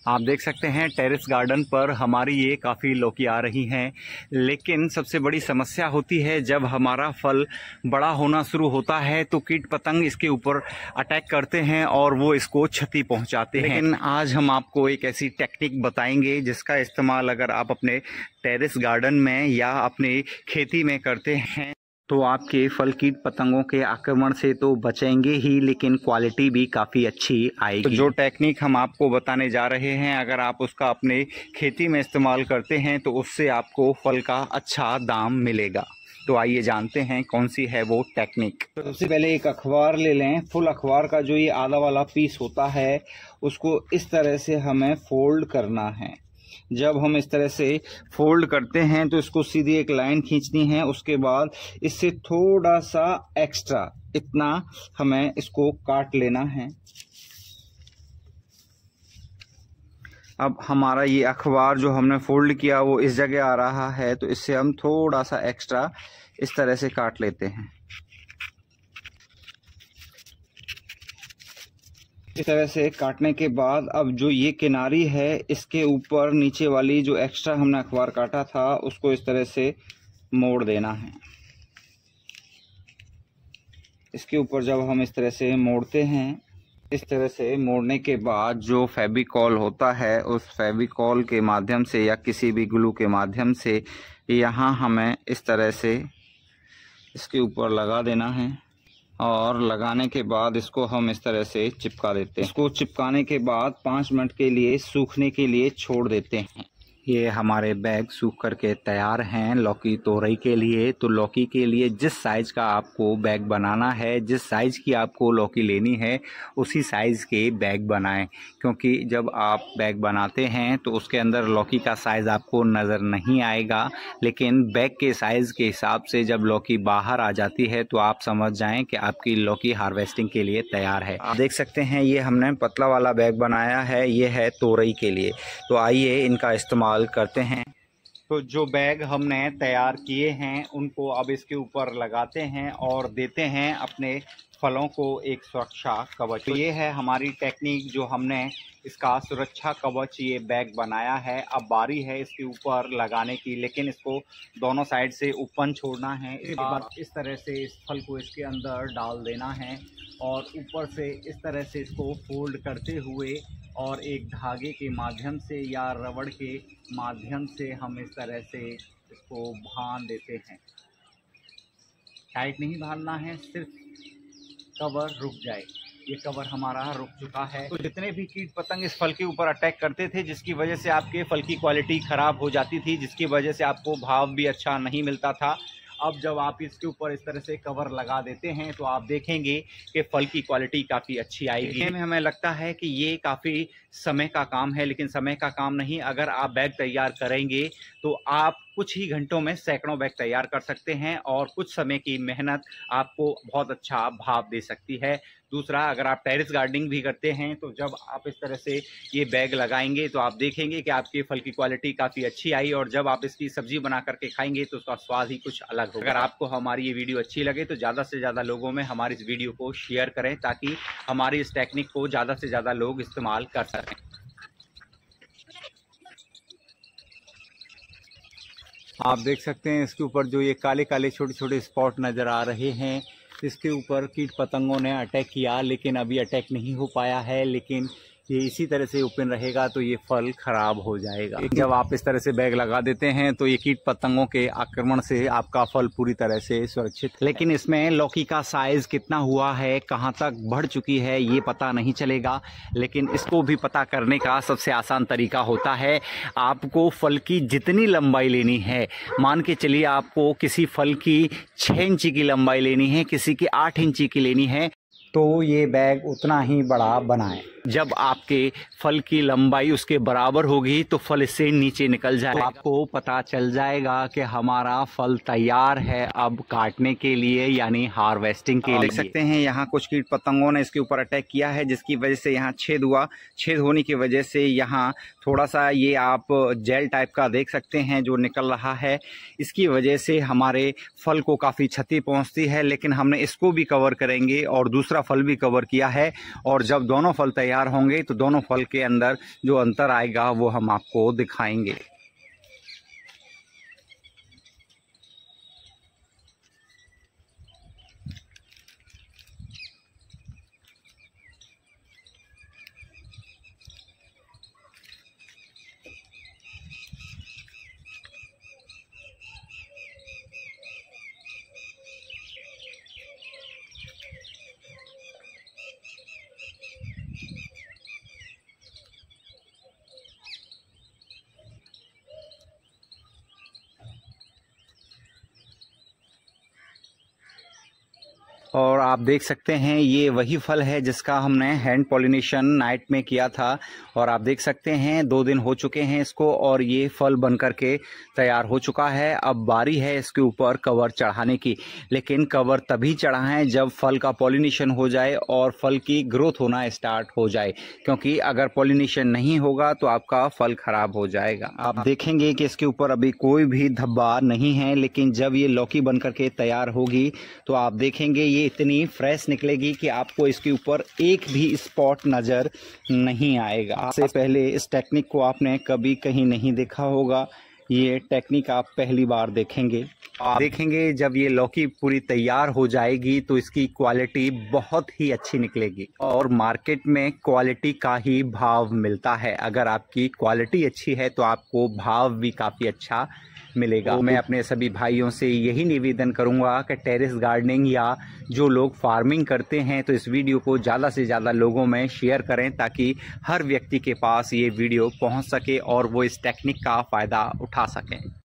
आप देख सकते हैं टेरेस गार्डन पर हमारी ये काफ़ी लौकी आ रही हैं, लेकिन सबसे बड़ी समस्या होती है जब हमारा फल बड़ा होना शुरू होता है तो कीट पतंग इसके ऊपर अटैक करते हैं और वो इसको क्षति पहुंचाते हैं। लेकिन आज हम आपको एक ऐसी टेक्निक बताएंगे जिसका इस्तेमाल अगर आप अपने टेरेस गार्डन में या अपनी खेती में करते हैं तो आपके फल कीट पतंगों के आक्रमण से तो बचेंगे ही, लेकिन क्वालिटी भी काफ़ी अच्छी आएगी। तो जो टेक्निक हम आपको बताने जा रहे हैं, अगर आप उसका अपने खेती में इस्तेमाल करते हैं तो उससे आपको फल का अच्छा दाम मिलेगा। तो आइए जानते हैं कौन सी है वो टेक्निक। तो सबसे पहले एक अखबार ले लें। फुल अखबार का जो ये आधा वाला पीस होता है उसको इस तरह से हमें फोल्ड करना है। जब हम इस तरह से फोल्ड करते हैं तो इसको सीधी एक लाइन खींचनी है। उसके बाद इससे थोड़ा सा एक्स्ट्रा इतना हमें इसको काट लेना है। अब हमारा ये अखबार जो हमने फोल्ड किया वो इस जगह आ रहा है, तो इससे हम थोड़ा सा एक्स्ट्रा इस तरह से काट लेते हैं। इस तरह से काटने के बाद अब जो ये किनारी है इसके ऊपर नीचे वाली जो एक्स्ट्रा हमने अखबार काटा था उसको इस तरह से मोड़ देना है। इसके ऊपर जब हम इस तरह से मोड़ते हैं, इस तरह से मोड़ने के बाद जो फेविकॉल होता है उस फेविकॉल के माध्यम से या किसी भी ग्लू के माध्यम से यहाँ हमें इस तरह से इसके ऊपर लगा देना है और लगाने के बाद इसको हम इस तरह से चिपका देते हैं। इसको चिपकाने के बाद 5 मिनट के लिए सूखने के लिए छोड़ देते हैं। ये हमारे बैग सूख करके तैयार हैं लौकी तोरई के लिए। तो लौकी के लिए जिस साइज़ का आपको बैग बनाना है, जिस साइज़ की आपको लौकी लेनी है उसी साइज़ के बैग बनाएं, क्योंकि जब आप बैग बनाते हैं तो उसके अंदर लौकी का साइज़ आपको नज़र नहीं आएगा, लेकिन बैग के साइज़ के हिसाब से जब लौकी बाहर आ जाती है तो आप समझ जाएं कि आपकी लौकी हार्वेस्टिंग के लिए तैयार है। आप देख सकते हैं ये हमने पतला वाला बैग बनाया है, ये है तोरई के लिए। तो आइए इनका इस्तेमाल करते हैं। तो जो बैग हमने तैयार किए हैं उनको अब इसके ऊपर लगाते हैं और देते हैं अपने फलों को एक सुरक्षा कवच। तो ये है हमारी टेक्निक जो हमने इसका सुरक्षा कवच ये बैग बनाया है। अब बारी है इसके ऊपर लगाने की, लेकिन इसको दोनों साइड से ओपन छोड़ना है। इसके बाद इस तरह से इस फल को इसके अंदर डाल देना है और ऊपर से इस तरह से इसको फोल्ड करते हुए और एक धागे के माध्यम से या रबड़ के माध्यम से हम इस तरह से इसको बांध देते हैं। टाइट नहीं बांधना है, सिर्फ कवर रुक जाए। ये कवर हमारा रुक चुका है। तो जितने भी कीट पतंग इस फल के ऊपर अटैक करते थे, जिसकी वजह से आपके फल की क्वालिटी ख़राब हो जाती थी, जिसकी वजह से आपको भाव भी अच्छा नहीं मिलता था, अब जब आप इसके ऊपर इस तरह से कवर लगा देते हैं तो आप देखेंगे कि फल की क्वालिटी काफ़ी अच्छी आएगी। देखने में हमें लगता है कि ये काफ़ी समय का काम है, लेकिन समय का काम नहीं। अगर आप बैग तैयार करेंगे तो आप कुछ ही घंटों में सैकड़ों बैग तैयार कर सकते हैं और कुछ समय की मेहनत आपको बहुत अच्छा भाव दे सकती है। दूसरा, अगर आप टेरेस गार्डनिंग भी करते हैं तो जब आप इस तरह से ये बैग लगाएंगे तो आप देखेंगे कि आपके फल की क्वालिटी काफ़ी अच्छी आई और जब आप इसकी सब्जी बना करके खाएंगे तो उसका स्वाद ही कुछ अलग होगा। अगर आपको हमारी ये वीडियो अच्छी लगे तो ज़्यादा से ज़्यादा लोगों में हमारी इस वीडियो को शेयर करें, ताकि हमारी इस टेक्निक को ज़्यादा से ज़्यादा लोग इस्तेमाल कर सकें। आप देख सकते हैं इसके ऊपर जो ये काले काले छोटे छोटे स्पॉट नज़र आ रहे हैं, इसके ऊपर कीट पतंगों ने अटैक किया, लेकिन अभी अटैक नहीं हो पाया है। लेकिन ये इसी तरह से ओपन रहेगा तो ये फल खराब हो जाएगा। जब आप इस तरह से बैग लगा देते हैं तो ये कीट पतंगों के आक्रमण से आपका फल पूरी तरह से सुरक्षित है। लेकिन इसमें लौकी का साइज़ कितना हुआ है, कहाँ तक बढ़ चुकी है, ये पता नहीं चलेगा। लेकिन इसको भी पता करने का सबसे आसान तरीका होता है, आपको फल की जितनी लंबाई लेनी है, मान के चलिए आपको किसी फल की 6 इंची की लंबाई लेनी है, किसी की 8 इंची की लेनी है, तो ये बैग उतना ही बड़ा बनाएं। जब आपके फल की लंबाई उसके बराबर होगी तो फल इससे नीचे निकल जाएगा, तो आपको पता चल जाएगा कि हमारा फल तैयार है अब काटने के लिए, यानी हार्वेस्टिंग के लिए। देख सकते हैं यहाँ कुछ कीट पतंगों ने इसके ऊपर अटैक किया है, जिसकी वजह से यहाँ छेद हुआ। छेद होने की वजह से यहाँ थोड़ा सा ये आप जेल टाइप का देख सकते हैं जो निकल रहा है। इसकी वजह से हमारे फल को काफ़ी क्षति पहुँचती है, लेकिन हमने इसको भी कवर करेंगे और दूसरा फल भी कवर किया है। और जब दोनों फल तैयार तैयार होंगे तो दोनों फल के अंदर जो अंतर आएगा वो हम आपको दिखाएंगे। और आप देख सकते हैं ये वही फल है जिसका हमने हैंड पॉलिनेशन नाइट में किया था, और आप देख सकते हैं 2 दिन हो चुके हैं इसको, और ये फल बन करके तैयार हो चुका है। अब बारी है इसके ऊपर कवर चढ़ाने की, लेकिन कवर तभी चढ़ाएं जब फल का पॉलिनेशन हो जाए और फल की ग्रोथ होना स्टार्ट हो जाए, क्योंकि अगर पॉलिनेशन नहीं होगा तो आपका फल खराब हो जाएगा। आप देखेंगे कि इसके ऊपर अभी कोई भी धब्बा नहीं है, लेकिन जब ये लौकी बन करके तैयार होगी तो आप देखेंगे ये इतनी फ्रेश निकलेगी कि आपको इसके ऊपर एक भी स्पॉट नज़र नहीं आएगा। इससे पहले इस टेक्निक को आपने कभी कहीं नहीं देखा होगा, ये टेक्निक आप पहली बार देखेंगे। आप देखेंगे जब ये लौकी पूरी तैयार हो जाएगी तो इसकी क्वालिटी बहुत ही अच्छी निकलेगी, और मार्केट में क्वालिटी का ही भाव मिलता है। अगर आपकी क्वालिटी अच्छी है तो आपको भाव भी काफ़ी अच्छा मिलेगा। तो मैं अपने सभी भाइयों से यही निवेदन करूंगा कि टेरेस गार्डनिंग या जो लोग फार्मिंग करते हैं तो इस वीडियो को ज़्यादा से ज़्यादा लोगों में शेयर करें, ताकि हर व्यक्ति के पास ये वीडियो पहुंच सके और वो इस टेक्निक का फ़ायदा उठा सकें।